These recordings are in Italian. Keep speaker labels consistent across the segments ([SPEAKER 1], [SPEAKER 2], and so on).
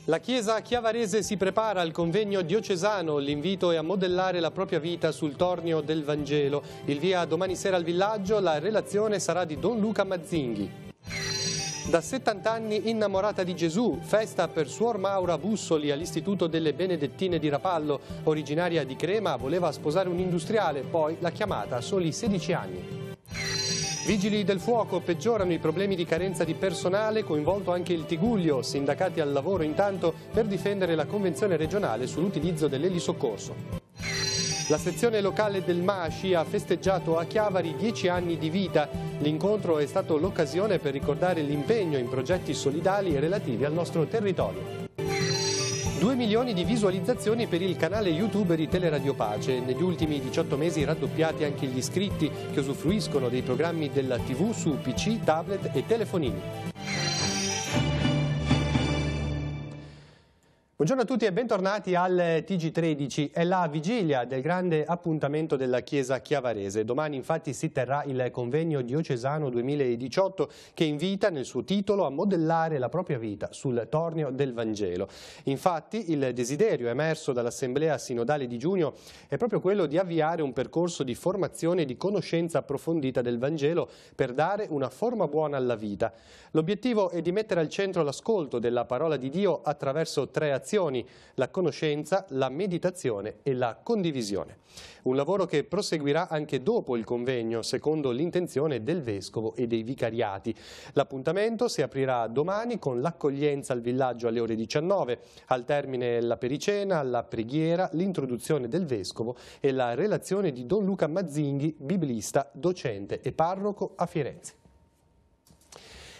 [SPEAKER 1] La Chiesa chiavarese si prepara al convegno diocesano, l'invito è a modellare la propria vita sul tornio del Vangelo. Il via domani sera al villaggio, la relazione sarà di Don Luca Mazzinghi. Da 70 anni innamorata di Gesù, festa per Suor Maura Bussoli all'Istituto delle Benedettine di Rapallo. Originaria di Crema, voleva sposare un industriale, poi l'ha chiamata a soli 16 anni. Vigili del fuoco, peggiorano i problemi di carenza di personale, coinvolto anche il Tigullio, sindacati al lavoro intanto per difendere la convenzione regionale sull'utilizzo dell'elisoccorso. La sezione locale del MASCI ha festeggiato a Chiavari 10 anni di vita. L'incontro è stato l'occasione per ricordare l'impegno in progetti solidali relativi al nostro territorio. 2 milioni di visualizzazioni per il canale YouTube di Teleradio Pace. Negli ultimi 18 mesi raddoppiati anche gli iscritti che usufruiscono dei programmi della TV su PC, tablet e telefonini. Buongiorno a tutti e bentornati al TG13. È la vigilia del grande appuntamento della Chiesa chiavarese. Domani infatti si terrà il convegno diocesano 2018 che invita nel suo titolo a modellare la propria vita sul tornio del Vangelo. Infatti il desiderio emerso dall'Assemblea Sinodale di giugno è proprio quello di avviare un percorso di formazione e di conoscenza approfondita del Vangelo per dare una forma buona alla vita. L'obiettivo è di mettere al centro l'ascolto della parola di Dio attraverso 3 azioni: la conoscenza, la meditazione e la condivisione. Un lavoro che proseguirà anche dopo il convegno, secondo l'intenzione del Vescovo e dei vicariati. L'appuntamento si aprirà domani con l'accoglienza al villaggio alle ore 19, al termine la pericena, la preghiera, l'introduzione del Vescovo e la relazione di Don Luca Mazzinghi, biblista, docente e parroco a Firenze.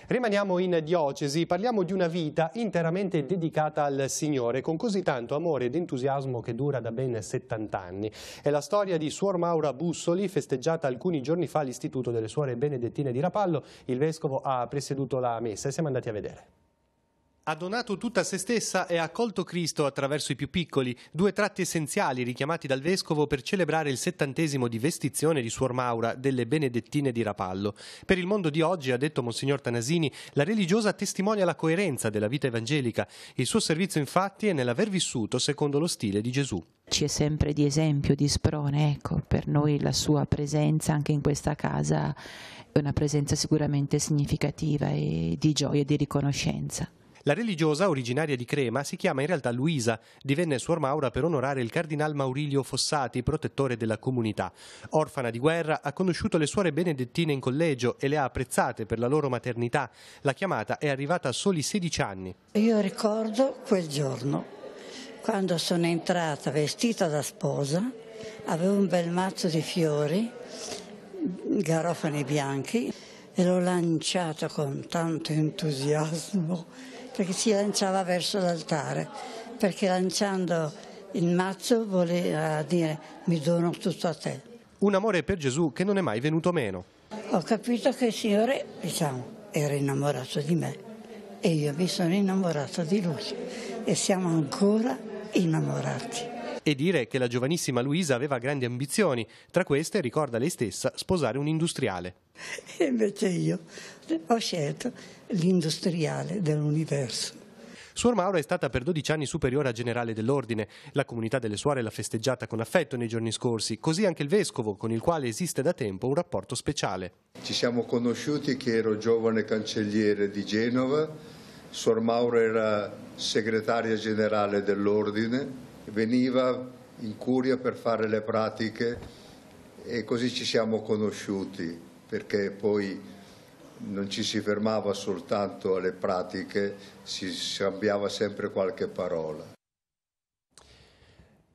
[SPEAKER 1] Rimaniamo in diocesi, parliamo di una vita interamente dedicata al Signore, con così tanto amore ed entusiasmo che dura da ben 70 anni. È la storia di Suor Maura Bussoli, festeggiata alcuni giorni fa all'Istituto delle Suore Benedettine di Rapallo. Il Vescovo ha presieduto la messa e siamo andati a vedere. Ha donato tutta se stessa e ha accolto Cristo attraverso i più piccoli, 2 tratti essenziali richiamati dal Vescovo per celebrare il 70° di vestizione di Suor Maura delle Benedettine di Rapallo. Per il mondo di oggi, ha detto Monsignor Tanasini, la religiosa testimonia la coerenza della vita evangelica. Il suo servizio infatti è nell'aver vissuto secondo lo stile di Gesù.
[SPEAKER 2] Ci è sempre di esempio, di sprone, ecco, per noi la sua presenza anche in questa casa è una presenza sicuramente significativa e di gioia e di riconoscenza.
[SPEAKER 1] La religiosa, originaria di Crema, si chiama in realtà Luisa. Divenne Suor Maura per onorare il cardinal Maurilio Fossati, protettore della comunità. Orfana di guerra, ha conosciuto le suore benedettine in collegio e le ha apprezzate per la loro maternità. La chiamata è arrivata a soli 16 anni.
[SPEAKER 3] Io ricordo quel giorno, quando sono entrata vestita da sposa, avevo un bel mazzo di fiori, garofani bianchi, e l'ho lanciato con tanto entusiasmo, perché si lanciava verso l'altare, perché lanciando il mazzo voleva dire: mi dono tutto a te.
[SPEAKER 1] Un amore per Gesù che non è mai venuto meno.
[SPEAKER 3] Ho capito che il Signore, era innamorato di me e io mi sono innamorato di Lui e siamo ancora innamorati.
[SPEAKER 1] E dire che la giovanissima Luisa aveva grandi ambizioni. Tra queste, ricorda lei stessa, sposare un industriale.
[SPEAKER 3] E invece io ho scelto l'industriale dell'universo.
[SPEAKER 1] Suor Maura è stata per 12 anni superiora generale dell'ordine. La comunità delle suore l'ha festeggiata con affetto nei giorni scorsi, così anche il Vescovo, con il quale esiste da tempo un rapporto speciale.
[SPEAKER 4] Ci siamo conosciuti che ero giovane cancelliere di Genova, Suor Maura era segretaria generale dell'ordine, veniva in curia per fare le pratiche e così ci siamo conosciuti, perché poi non ci si fermava soltanto alle pratiche, si scambiava sempre qualche parola.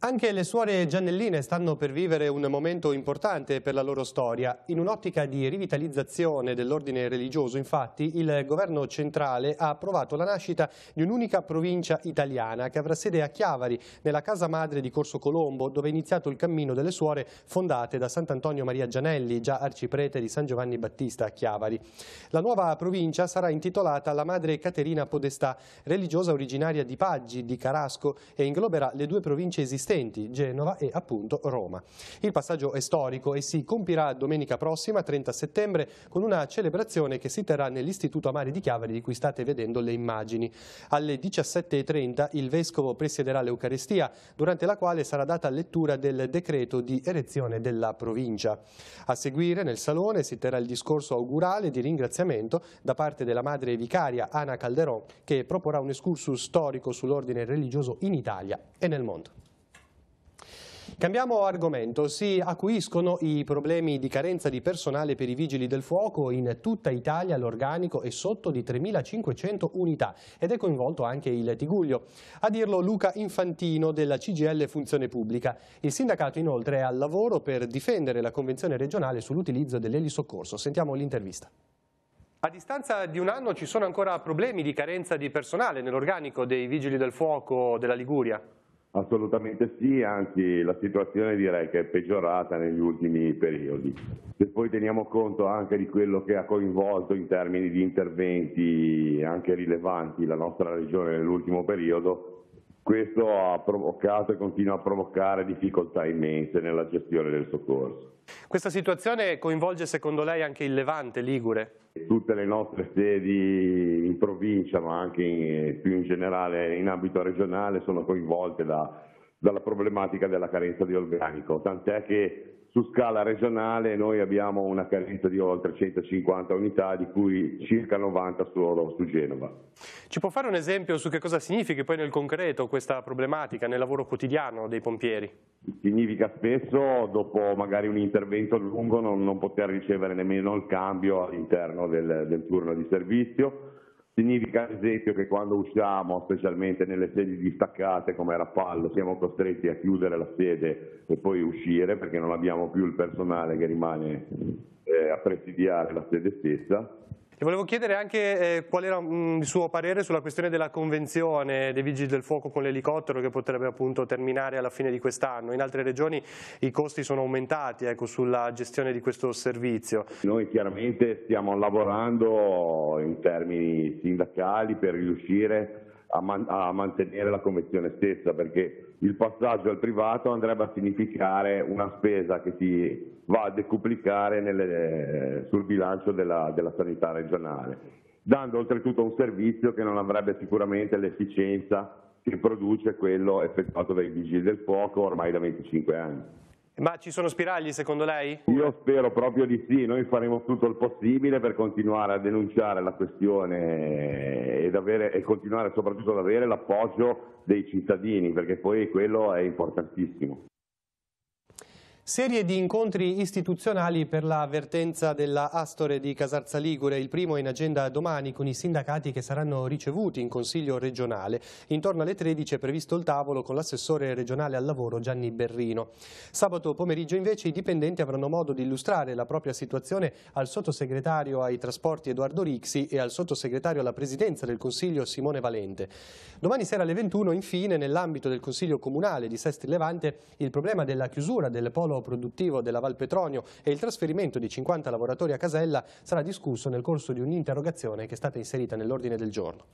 [SPEAKER 1] Anche le suore giannelline stanno per vivere un momento importante per la loro storia. In un'ottica di rivitalizzazione dell'ordine religioso, infatti, il governo centrale ha approvato la nascita di un'unica provincia italiana che avrà sede a Chiavari, nella casa madre di Corso Colombo, dove è iniziato il cammino delle suore fondate da Sant'Antonio Maria Gianelli, già arciprete di San Giovanni Battista a Chiavari. La nuova provincia sarà intitolata alla Madre Caterina Podestà, religiosa originaria di Paggi, di Carasco, e ingloberà le 2 province esistenti Pontenti, Genova e appunto Roma. Il passaggio è storico e si compirà domenica prossima, 30 settembre, con una celebrazione che si terrà nell'Istituto Amari di Chiavari, di cui state vedendo le immagini. Alle 17:30 il Vescovo presiederà l'Eucaristia, durante la quale sarà data lettura del decreto di erezione della provincia. A seguire nel Salone si terrà il discorso augurale di ringraziamento da parte della madre vicaria Ana Calderon, che proporrà un excursus storico sull'ordine religioso in Italia e nel mondo. Cambiamo argomento. Si acuiscono i problemi di carenza di personale per i vigili del fuoco. In tutta Italia l'organico è sotto di 3.500 unità ed è coinvolto anche il Tigullio. A dirlo Luca Infantino della CGIL Funzione Pubblica. Il sindacato inoltre è al lavoro per difendere la convenzione regionale sull'utilizzo dell'elisoccorso. Sentiamo l'intervista. A distanza di un anno ci sono ancora problemi di carenza di personale nell'organico dei vigili del fuoco della Liguria?
[SPEAKER 5] Assolutamente sì, anzi la situazione direi che è peggiorata negli ultimi periodi. Se poi teniamo conto anche di quello che ha coinvolto in termini di interventi anche rilevanti la nostra regione nell'ultimo periodo, questo ha provocato e continua a provocare difficoltà immense nella gestione del soccorso.
[SPEAKER 1] Questa situazione coinvolge secondo lei anche il Levante ligure?
[SPEAKER 5] Tutte le nostre sedi in provincia, ma anche più in generale in ambito regionale, sono coinvolte dalla problematica della carenza di organico, tant'è che su scala regionale noi abbiamo una carenza di oltre 150 unità, di cui circa 90 solo su Genova.
[SPEAKER 1] Ci può fare un esempio su che cosa significa poi nel concreto questa problematica nel lavoro quotidiano dei pompieri?
[SPEAKER 5] Significa spesso, dopo magari un intervento lungo, non poter ricevere nemmeno il cambio all'interno del turno di servizio. Significa ad esempio che quando usciamo, specialmente nelle sedi distaccate come Rapallo, siamo costretti a chiudere la sede e poi uscire perché non abbiamo più il personale che rimane a presidiare la sede stessa.
[SPEAKER 1] E volevo chiedere anche qual era il suo parere sulla questione della convenzione dei Vigili del Fuoco con l'elicottero che potrebbe appunto terminare alla fine di quest'anno. In altre regioni i costi sono aumentati sulla gestione di questo servizio.
[SPEAKER 5] Noi chiaramente stiamo lavorando in termini sindacali per riuscire a mantenere la convenzione stessa, perché il passaggio al privato andrebbe a significare una spesa che si va a decuplicare sul bilancio della sanità regionale, dando oltretutto un servizio che non avrebbe sicuramente l'efficienza che produce quello effettuato dai Vigili del Fuoco ormai da 25 anni.
[SPEAKER 1] Ma ci sono spiragli secondo lei?
[SPEAKER 5] Io spero proprio di sì, noi faremo tutto il possibile per continuare a denunciare la questione e continuare soprattutto ad avere l'appoggio dei cittadini, perché poi quello è importantissimo.
[SPEAKER 1] Serie di incontri istituzionali per la vertenza della Astore di Casarza Ligure, il primo in agenda domani con i sindacati che saranno ricevuti in Consiglio regionale. Intorno alle 13 è previsto il tavolo con l'assessore regionale al lavoro Gianni Berrino. Sabato pomeriggio invece i dipendenti avranno modo di illustrare la propria situazione al sottosegretario ai trasporti Edoardo Rixi e al sottosegretario alla presidenza del Consiglio Simone Valente. Domani sera alle 21 infine nell'ambito del Consiglio Comunale di Sestri Levante il problema della chiusura del polo produttivo della Val Petronio e il trasferimento di 50 lavoratori a Casella sarà discusso nel corso di un'interrogazione che è stata inserita nell'ordine del giorno.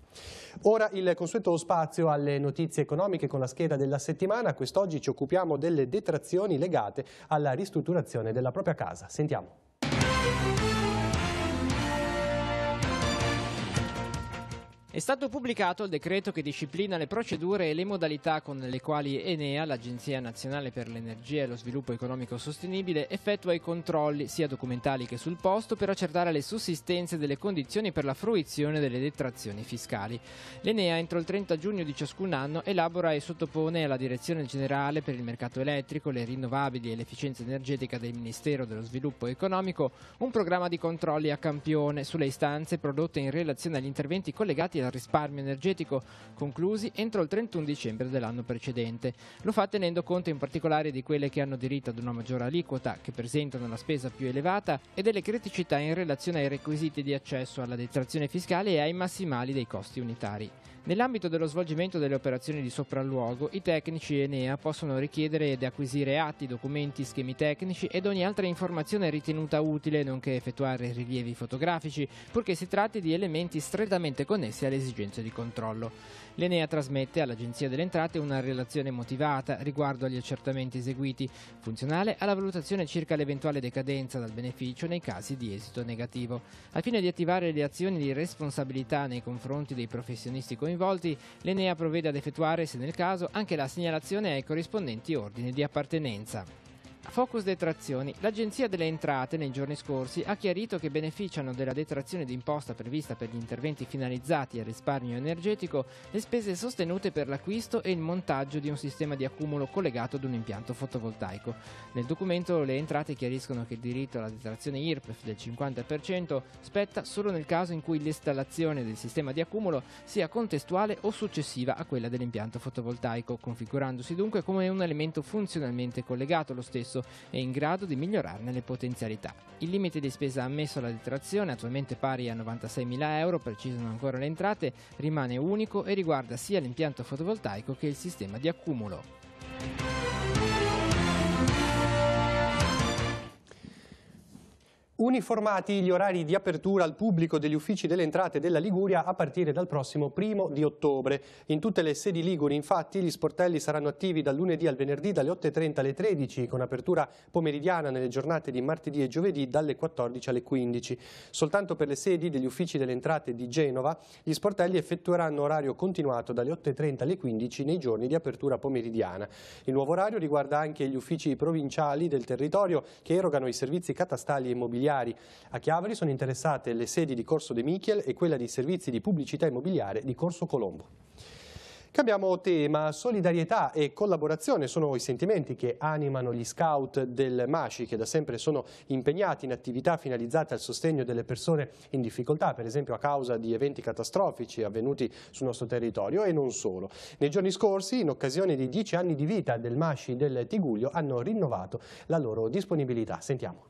[SPEAKER 1] Ora il consueto spazio alle notizie economiche con la scheda della settimana. Quest'oggi ci occupiamo delle detrazioni legate alla ristrutturazione della propria casa. Sentiamo.
[SPEAKER 6] È stato pubblicato il decreto che disciplina le procedure e le modalità con le quali Enea, l'Agenzia Nazionale per l'Energia e lo Sviluppo Economico Sostenibile, effettua i controlli sia documentali che sul posto per accertare le sussistenze delle condizioni per la fruizione delle detrazioni fiscali. L'Enea entro il 30 giugno di ciascun anno elabora e sottopone alla Direzione Generale per il Mercato Elettrico, le Rinnovabili e l'Efficienza Energetica del Ministero dello Sviluppo Economico un programma di controlli a campione sulle istanze prodotte in relazione agli interventi collegati al risparmio energetico conclusi entro il 31 dicembre dell'anno precedente. Lo fa tenendo conto in particolare di quelle che hanno diritto ad una maggiore aliquota, che presentano la spesa più elevata, e delle criticità in relazione ai requisiti di accesso alla detrazione fiscale e ai massimali dei costi unitari. Nell'ambito dello svolgimento delle operazioni di sopralluogo, i tecnici Enea possono richiedere ed acquisire atti, documenti, schemi tecnici ed ogni altra informazione ritenuta utile, nonché effettuare rilievi fotografici, purché si tratti di elementi strettamente connessi alle esigenze di controllo. L'Enea trasmette all'Agenzia delle Entrate una relazione motivata riguardo agli accertamenti eseguiti, funzionale alla valutazione circa l'eventuale decadenza dal beneficio nei casi di esito negativo. Al fine di attivare le azioni di responsabilità nei confronti dei professionisti coinvolti, l'Enea provvede ad effettuare, se nel caso, anche la segnalazione ai corrispondenti ordini di appartenenza. Focus detrazioni. L'Agenzia delle Entrate nei giorni scorsi ha chiarito che beneficiano della detrazione d'imposta prevista per gli interventi finalizzati al risparmio energetico le spese sostenute per l'acquisto e il montaggio di un sistema di accumulo collegato ad un impianto fotovoltaico. Nel documento le Entrate chiariscono che il diritto alla detrazione IRPEF del 50% spetta solo nel caso in cui l'installazione del sistema di accumulo sia contestuale o successiva a quella dell'impianto fotovoltaico, configurandosi dunque come un elemento funzionalmente collegato allo stesso e in grado di migliorarne le potenzialità. Il limite di spesa ammesso alla detrazione, attualmente pari a 96.000 euro, precisano ancora le Entrate, rimane unico e riguarda sia l'impianto fotovoltaico che il sistema di accumulo.
[SPEAKER 1] Uniformati gli orari di apertura al pubblico degli uffici delle entrate della Liguria a partire dal prossimo 1° di ottobre. In tutte le sedi liguri, infatti, gli sportelli saranno attivi dal lunedì al venerdì dalle 8:30 alle 13, con apertura pomeridiana nelle giornate di martedì e giovedì dalle 14 alle 15. Soltanto per le sedi degli uffici delle entrate di Genova, gli sportelli effettueranno orario continuato dalle 8:30 alle 15 nei giorni di apertura pomeridiana. Il nuovo orario riguarda anche gli uffici provinciali del territorio che erogano i servizi catastali e immobiliari. A Chiavari sono interessate le sedi di Corso De Michiel e quella di servizi di pubblicità immobiliare di Corso Colombo. Cambiamo tema. Solidarietà e collaborazione sono i sentimenti che animano gli scout del Masci, che da sempre sono impegnati in attività finalizzate al sostegno delle persone in difficoltà, per esempio a causa di eventi catastrofici avvenuti sul nostro territorio, e non solo. Nei giorni scorsi, in occasione dei 10 anni di vita del Masci del Tigullio, hanno rinnovato la loro disponibilità. Sentiamo.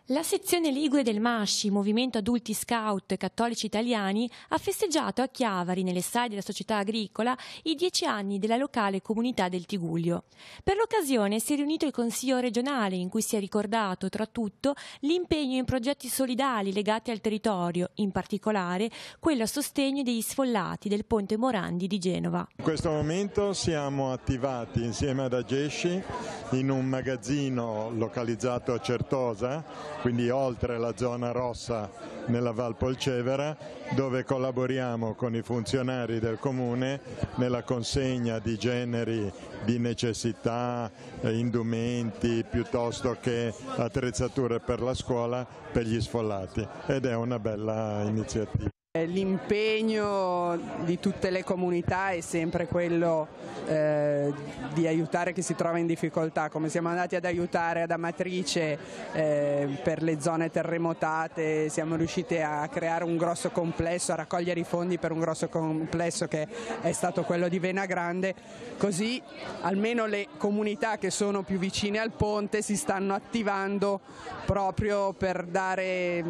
[SPEAKER 7] La sezione Ligure del Masci, Movimento Adulti Scout Cattolici Italiani, ha festeggiato a Chiavari, nelle sale della società agricola, i 10 anni della locale comunità del Tigullio. Per l'occasione si è riunito il Consiglio regionale, in cui si è ricordato, tra tutto, l'impegno in progetti solidali legati al territorio, in particolare quello a sostegno degli sfollati del Ponte Morandi di Genova.
[SPEAKER 8] In questo momento siamo attivati insieme ad Agesci in un magazzino localizzato a Certosa, quindi oltre la zona rossa nella Val Polcevera, dove collaboriamo con i funzionari del comune nella consegna di generi di necessità, indumenti piuttosto che attrezzature per la scuola per gli sfollati, ed è una bella iniziativa.
[SPEAKER 9] L'impegno di tutte le comunità è sempre quello di aiutare chi si trova in difficoltà, come siamo andati ad aiutare ad Amatrice per le zone terremotate. Siamo riusciti a creare un grosso complesso, a raccogliere i fondi per un grosso complesso che è stato quello di Vena Grande, così almeno le comunità che sono più vicine al ponte si stanno attivando proprio per dare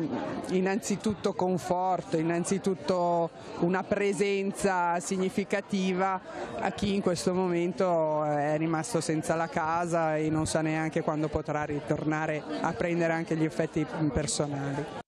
[SPEAKER 9] innanzitutto conforto, innanzitutto una presenza significativa a chi in questo momento è rimasto senza la casa e non sa neanche quando potrà ritornare a prendere anche gli effetti personali.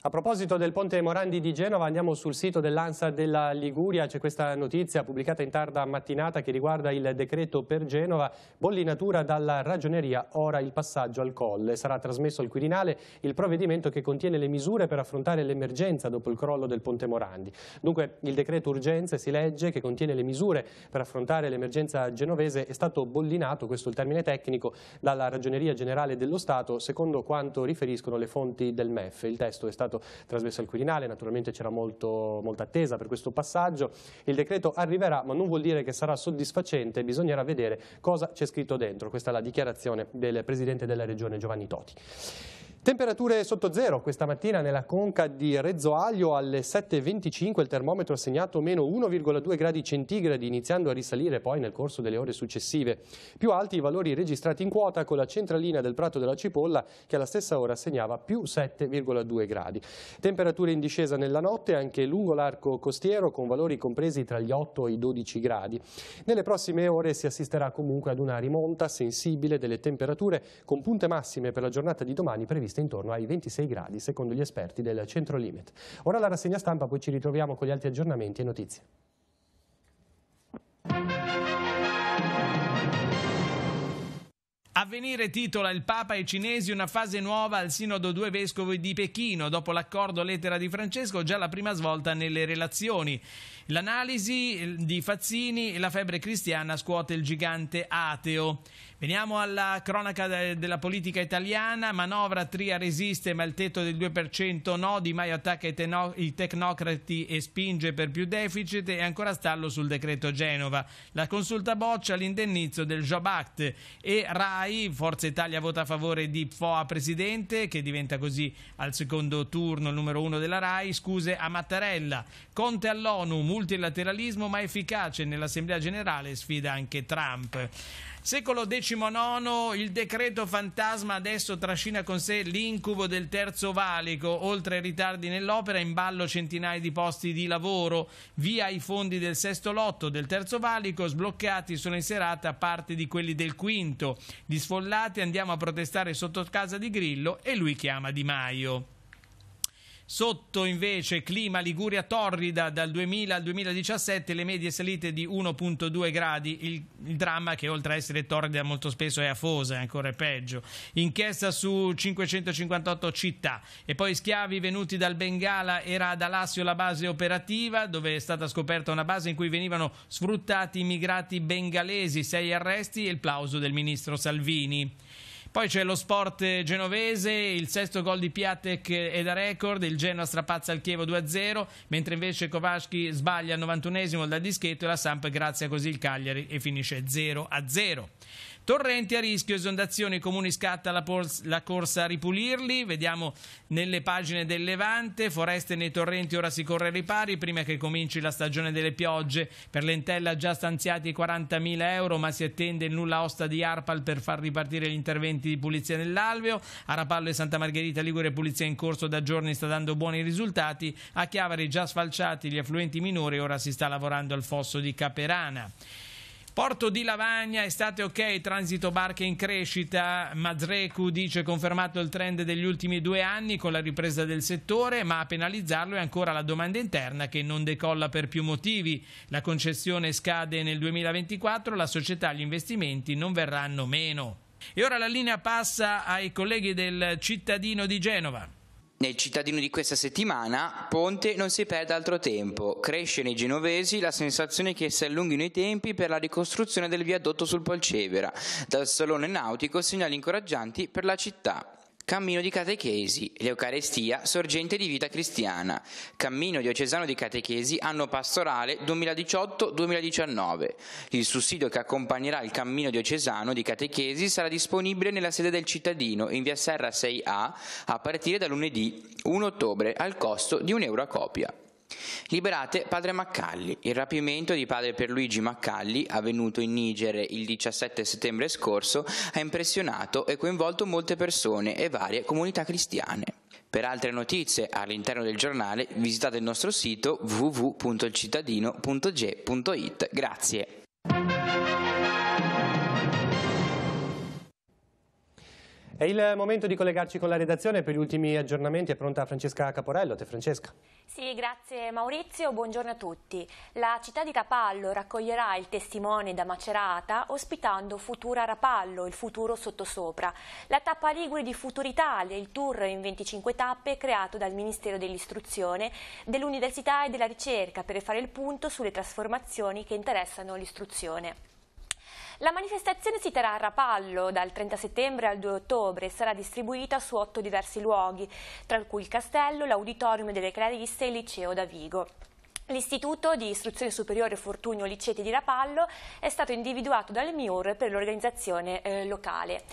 [SPEAKER 1] A proposito del Ponte Morandi di Genova, andiamo sul sito dell'ANSA della Liguria. C'è questa notizia pubblicata in tarda mattinata che riguarda il decreto per Genova, bollinatura dalla Ragioneria, ora il passaggio al Colle. Sarà trasmesso al Quirinale il provvedimento che contiene le misure per affrontare l'emergenza dopo il crollo del Ponte Morandi. Dunque il decreto urgenze, si legge, che contiene le misure per affrontare l'emergenza genovese, è stato bollinato, questo è il termine tecnico, dalla Ragioneria Generale dello Stato, secondo quanto riferiscono le fonti del MEF. Il testo è stato trasmesso al Quirinale, naturalmente c'era molta attesa per questo passaggio. Il decreto arriverà, ma non vuol dire che sarà soddisfacente, bisognerà vedere cosa c'è scritto dentro. Questa è la dichiarazione del Presidente della Regione Giovanni Toti. Temperature sotto zero questa mattina nella conca di Rezzo Aglio. Alle 7:25 il termometro ha segnato meno 1,2 gradi centigradi, iniziando a risalire poi nel corso delle ore successive. Più alti i valori registrati in quota con la centralina del Prato della Cipolla, che alla stessa ora segnava più 7,2 gradi. Temperature in discesa nella notte anche lungo l'arco costiero, con valori compresi tra gli 8 e i 12 gradi. Nelle prossime ore si assisterà comunque ad una rimonta sensibile delle temperature, con punte massime per la giornata di domani previste previste intorno ai 26 gradi, secondo gli esperti del Centro Limet. Ora la rassegna stampa, poi ci ritroviamo con gli altri aggiornamenti e notizie.
[SPEAKER 10] Avvenire titola: il Papa ai cinesi, una fase nuova al Sinodo Due Vescovi di Pechino. Dopo l'accordo lettera di Francesco, già la prima svolta nelle relazioni. L'analisi di Fazzini: la febbre cristiana scuote il gigante ateo. Veniamo alla cronaca della politica italiana. Manovra, Tria resiste ma il tetto del 2% no. Di Maio attacca i tecnocrati e spinge per più deficit, e ancora stallo sul decreto Genova. La consulta boccia l'indennizzo del Job Act. E Rai, Forza Italia vota a favore di Foa presidente, che diventa così al secondo turno il numero 1 della Rai. Scuse a Mattarella. Conte all'ONU, multilateralismo ma efficace nell'Assemblea Generale, sfida anche Trump. Secolo XIX, il decreto fantasma adesso trascina con sé l'incubo del terzo valico. Oltre ai ritardi nell'opera, in ballo centinaia di posti di lavoro. Via i fondi del sesto lotto del terzo valico, sbloccati sono in serata parte di quelli del quinto. Gli sfollati: andiamo a protestare sotto casa di Grillo, e lui chiama Di Maio. Sotto invece clima Liguria torrida, dal 2000 al 2017 le medie salite di 1,2 gradi, il dramma che oltre a essere torrida molto spesso è afosa, è ancora peggio. Inchiesta su 558 città. E poi schiavi venuti dal Bengala, era ad Alassio la base operativa, dove è stata scoperta una base in cui venivano sfruttati immigrati bengalesi, 6 arresti e il plauso del ministro Salvini. Poi c'è lo sport genovese, il sesto gol di Piatek è da record, il Genoa strapazza il Chievo 2-0, mentre invece Kovački sbaglia al 91esimo dal dischetto e la Samp grazia così il Cagliari e finisce 0-0. Torrenti a rischio, esondazioni, comuni scatta la corsa a ripulirli, vediamo nelle pagine del Levante. Foreste nei torrenti, ora si corre ai ripari prima che cominci la stagione delle piogge. Per l'Entella già stanziati 40.000 euro, ma si attende il nulla osta di Arpal per far ripartire gli interventi di pulizia nell'alveo. A Rapallo e Santa Margherita Ligure pulizia in corso da giorni, sta dando buoni risultati. A Chiavari già sfalciati gli affluenti minori, ora si sta lavorando al fosso di Caperana. Porto di Lavagna, estate ok, transito barche in crescita. Mazreku dice confermato il trend degli ultimi 2 anni con la ripresa del settore, ma a penalizzarlo è ancora la domanda interna che non decolla per più motivi. La concessione scade nel 2024, la società e gli investimenti non verranno meno. E ora la linea passa ai colleghi del Cittadino di Genova.
[SPEAKER 11] Nel cittadino di questa settimana, Ponte non si perde altro tempo. Cresce nei genovesi la sensazione che si allunghino i tempi per la ricostruzione del viadotto sul Polcevera. Dal Salone Nautico segnali incoraggianti per la città. Cammino di catechesi, l'Eucarestia, sorgente di vita cristiana. Cammino diocesano di catechesi, anno pastorale 2018-2019. Il sussidio che accompagnerà il cammino diocesano di catechesi sarà disponibile nella sede del cittadino in via Serra 6A a partire da lunedì 1 ottobre al costo di €1 a copia. Liberate padre Maccalli. Il rapimento di padre Pierluigi Maccalli, avvenuto in Niger il 17 settembre scorso, ha impressionato e coinvolto molte persone e varie comunità cristiane. Per altre notizie all'interno del giornale visitate il nostro sito www.ilcittadino.ge.it. Grazie.
[SPEAKER 1] È il momento di collegarci con la redazione per gli ultimi aggiornamenti. È pronta Francesca Caporello. Te Francesca.
[SPEAKER 7] Sì, grazie Maurizio, buongiorno a tutti. La città di Rapallo raccoglierà il testimone da Macerata ospitando Futura Rapallo, il futuro sottosopra. La tappa Ligure di Futuritalia, il tour in 25 tappe creato dal Ministero dell'Istruzione, dell'Università e della Ricerca per fare il punto sulle trasformazioni che interessano l'istruzione. La manifestazione si terrà a Rapallo dal 30 settembre al 2 ottobre e sarà distribuita su 8 diversi luoghi, tra cui il Castello, l'Auditorium delle Clarisse e il Liceo da Vigo. L'Istituto di Istruzione Superiore Fortunio Liceti di Rapallo è stato individuato dal MIUR per l'organizzazione locale.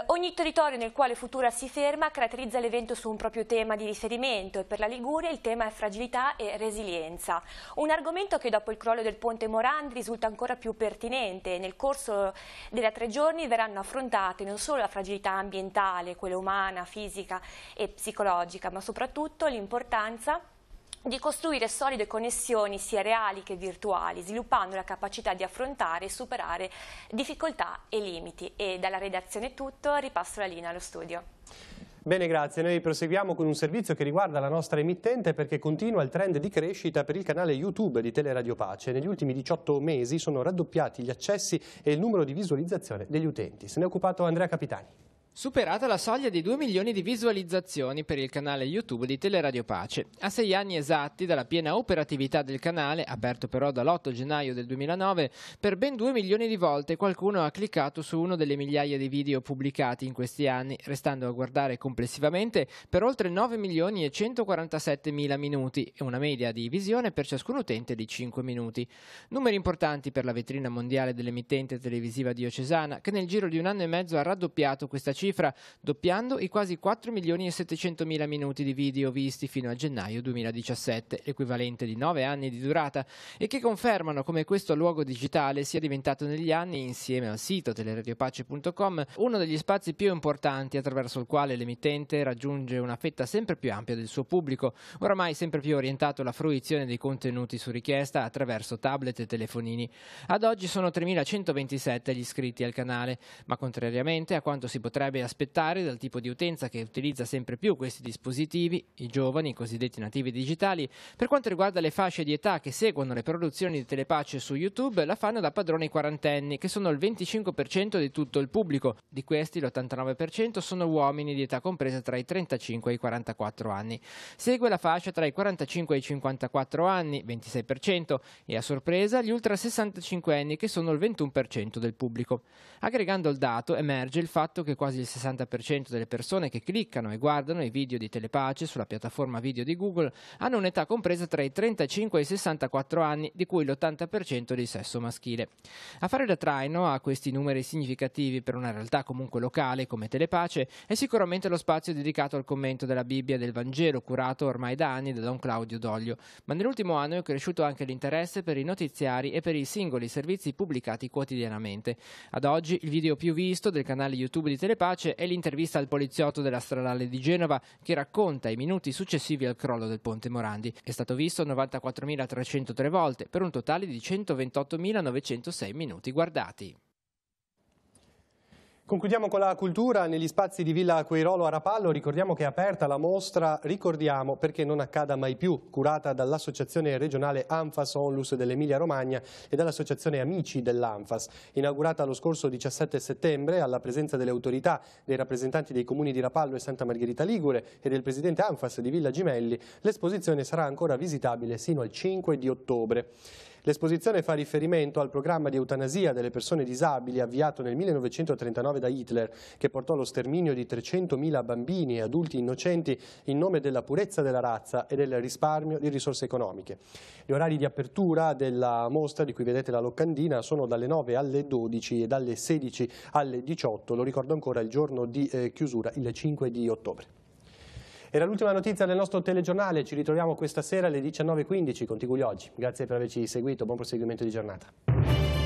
[SPEAKER 7] Ogni territorio nel quale Futura si ferma caratterizza l'evento su un proprio tema di riferimento e per la Liguria il tema è fragilità e resilienza, un argomento che dopo il crollo del ponte Morandi risulta ancora più pertinente. Nel corso dei 3 giorni verranno affrontate non solo la fragilità ambientale, quella umana, fisica e psicologica, ma soprattutto l'importanza di costruire solide connessioni sia reali che virtuali, sviluppando la capacità di affrontare e superare difficoltà e limiti. E dalla redazione è tutto, ripasso la linea allo studio.
[SPEAKER 1] Bene, grazie. Noi proseguiamo con un servizio che riguarda la nostra emittente perché continua il trend di crescita per il canale YouTube di Teleradio Pace. Negli ultimi 18 mesi sono raddoppiati gli accessi e il numero di visualizzazione degli utenti. Se ne è occupato Andrea Capitani.
[SPEAKER 6] Superata la soglia di 2 milioni di visualizzazioni per il canale YouTube di Teleradio Pace. A 6 anni esatti dalla piena operatività del canale, aperto però dall'8 gennaio del 2009, per ben 2 milioni di volte qualcuno ha cliccato su uno delle migliaia di video pubblicati in questi anni, restando a guardare complessivamente per oltre 9 milioni e 147 mila minuti e una media di visione per ciascun utente di 5 minuti. Numeri importanti per la vetrina mondiale dell'emittente televisiva diocesana, che nel giro di un anno e mezzo ha raddoppiato questa cifra, doppiando i quasi 4 milioni e 700 mila minuti di video visti fino a gennaio 2017, l'equivalente di 9 anni di durata, e che confermano come questo luogo digitale sia diventato negli anni, insieme al sito teleradiopACE.com, uno degli spazi più importanti attraverso il quale l'emittente raggiunge una fetta sempre più ampia del suo pubblico, oramai sempre più orientato alla fruizione dei contenuti su richiesta attraverso tablet e telefonini. Ad oggi sono 3.127 gli iscritti al canale, ma contrariamente a quanto si potrebbe aspettare dal tipo di utenza che utilizza sempre più questi dispositivi, i giovani, i cosiddetti nativi digitali, per quanto riguarda le fasce di età che seguono le produzioni di Telepace su YouTube, la fanno da padroni i quarantenni, che sono il 25% di tutto il pubblico. Di questi l'89% sono uomini di età compresa tra i 35 e i 44 anni. Segue la fascia tra i 45 e i 54 anni, 26%, e a sorpresa gli ultra 65 anni, che sono il 21% del pubblico. Aggregando il dato emerge il fatto che quasi il 60% delle persone che cliccano e guardano i video di Telepace sulla piattaforma video di Google hanno un'età compresa tra i 35 e i 64 anni, di cui l'80% di sesso maschile. A fare da traino a questi numeri significativi per una realtà comunque locale come Telepace è sicuramente lo spazio dedicato al commento della Bibbia e del Vangelo, curato ormai da anni da Don Claudio Doglio, ma nell'ultimo anno è cresciuto anche l'interesse per i notiziari e per i singoli servizi pubblicati quotidianamente. Ad oggi il video più visto del canale YouTube di Telepace è l'intervista al poliziotto della stradale di Genova che racconta i minuti successivi al crollo del ponte Morandi. È stato visto 94.303 volte per un totale di 128.906 minuti guardati.
[SPEAKER 1] Concludiamo con la cultura. Negli spazi di Villa Queirolo a Rapallo ricordiamo che è aperta la mostra Ricordiamo perché non accada mai più, curata dall'Associazione regionale Anfas Onlus dell'Emilia Romagna e dall'Associazione Amici dell'Anfas. Inaugurata lo scorso 17 settembre alla presenza delle autorità, dei rappresentanti dei comuni di Rapallo e Santa Margherita Ligure e del presidente Anfas di Villa Gimelli, l'esposizione sarà ancora visitabile sino al 5 di ottobre. L'esposizione fa riferimento al programma di eutanasia delle persone disabili avviato nel 1939 da Hitler, che portò allo sterminio di 300.000 bambini e adulti innocenti in nome della purezza della razza e del risparmio di risorse economiche. Gli orari di apertura della mostra, di cui vedete la locandina, sono dalle 9 alle 12 e dalle 16 alle 18. Lo ricordo ancora, il giorno di chiusura, il 5 di ottobre. Era l'ultima notizia del nostro telegiornale, ci ritroviamo questa sera alle 19:15 con Tiguglio Oggi. Grazie per averci seguito, buon proseguimento di giornata.